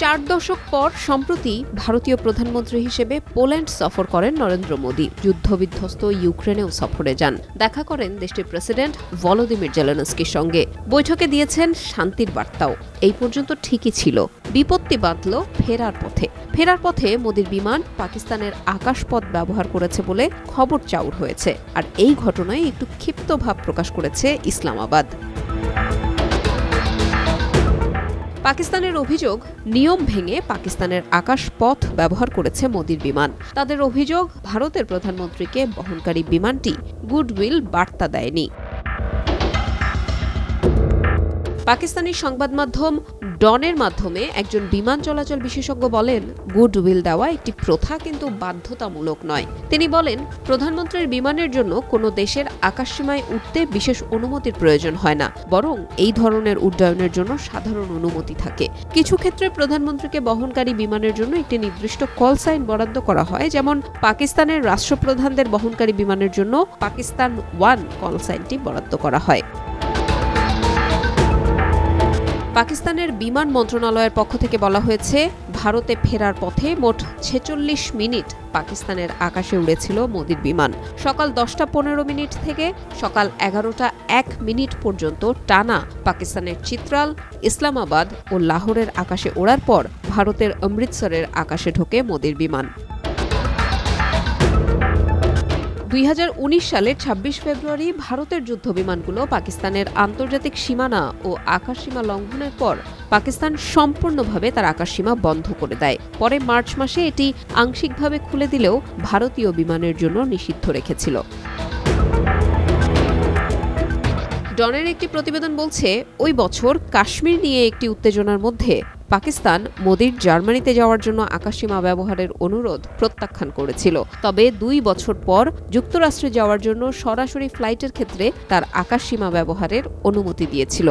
4 দশক পর সম্প্রতি ভারতীয় প্রধানমন্ত্রী হিসেবে পোল্যান্ড সফর করেন নরেন্দ্র মোদী। যুদ্ধবিধ্বস্ত ইউক্রেনেও সফরে যান। দেখা করেন দেশটির প্রেসিডেন্ট ভলোদিমির জেলেনস্কির সঙ্গে। বৈঠকে দিয়েছেন শান্তির বার্তাও। এই পর্যন্ত ঠিকই ছিল। বিপত্তি বাঁধল ফেরার পথে মোদীর বিমান পাকিস্তানের আকাশপথ ব্যবহার করেছে বলে খবর চাউর হয়েছে। আর এই ঘটনায় একটু ক্ষিপ্ত ভাব প্রকাশ করেছে ইসলামাবাদ। পাকিস্তানের অভিযোগ, নিয়ম ভেঙে পাকিস্তানের আকাশপথ ব্যবহার করেছে মোদীর বিমান। তাদের অভিযোগ, ভারতের প্রধানমন্ত্রীকে বহনকারী বিমানটি গুডউইল বার্তা দেয়নি। পাকিস্তানি সংবাদ মাধ্যম ডনের মাধ্যমে একজন বিমান চলাচল বিশেষজ্ঞ বলেন, গুডউইল দেওয়া একটি প্রথা, কিন্তু বাধ্যতামূলক নয়। তিনি বলেন, প্রধানমন্ত্রীর বিমানের জন্য কোনো দেশের আকাশসীমায় উঠতে বিশেষ অনুমতির প্রয়োজন হয় না, বরং এই ধরনের উড্ডয়নের জন্য সাধারণ অনুমতি থাকে। কিছু ক্ষেত্রে প্রধানমন্ত্রীকে বহনকারী বিমানের জন্য একটি নির্দিষ্ট কল সাইন বরাদ্দ করা হয়, যেমন পাকিস্তানের রাষ্ট্রপ্রধানদের বহনকারী বিমানের জন্য পাকিস্তান 1 কল সাইনটি বরাদ্দ করা হয়। পাকিস্তানের বিমান মন্ত্রণালয়ের পক্ষ থেকে বলা হয়েছে, ভারতে ফেরার পথে মোট 46 মিনিট পাকিস্তানের আকাশে উড়েছিল মোদীর বিমান। সকাল 10টা 15 মিনিট থেকে সকাল 11টা 1 মিনিট পর্যন্ত টানা পাকিস্তানের চিত্রাল, ইসলামাবাদ ও লাহোরের আকাশে ওড়ার পর ভারতের অমৃতসরের আকাশে ঢোকে মোদীর বিমান। 2019 সালের 26 ফেব্রুয়ারি ভারতের যুদ্ধবিমানগুলো পাকিস্তানের আন্তর্জাতিক সীমানা ও আকাশসীমা লঙ্ঘনের পর পাকিস্তান সম্পূর্ণভাবে তার আকাশসীমা বন্ধ করে দেয়। পরে মার্চ মাসে এটি আংশিকভাবে খুলে দিলেও ভারতীয় বিমানের জন্য নিষিদ্ধ রেখেছিল। ডনের একটি প্রতিবেদন বলছে, ওই বছর কাশ্মীর নিয়ে একটি উত্তেজনার মধ্যে পাকিস্তান মোদীর জার্মানিতে যাওয়ার জন্য আকাশসীমা ব্যবহারের অনুরোধ প্রত্যাখ্যান করেছিল। তবে 2 বছর পর যুক্তরাষ্ট্রে যাওয়ার জন্য সরাসরি ফ্লাইটের ক্ষেত্রে তার আকাশসীমা ব্যবহারের অনুমতি দিয়েছিল।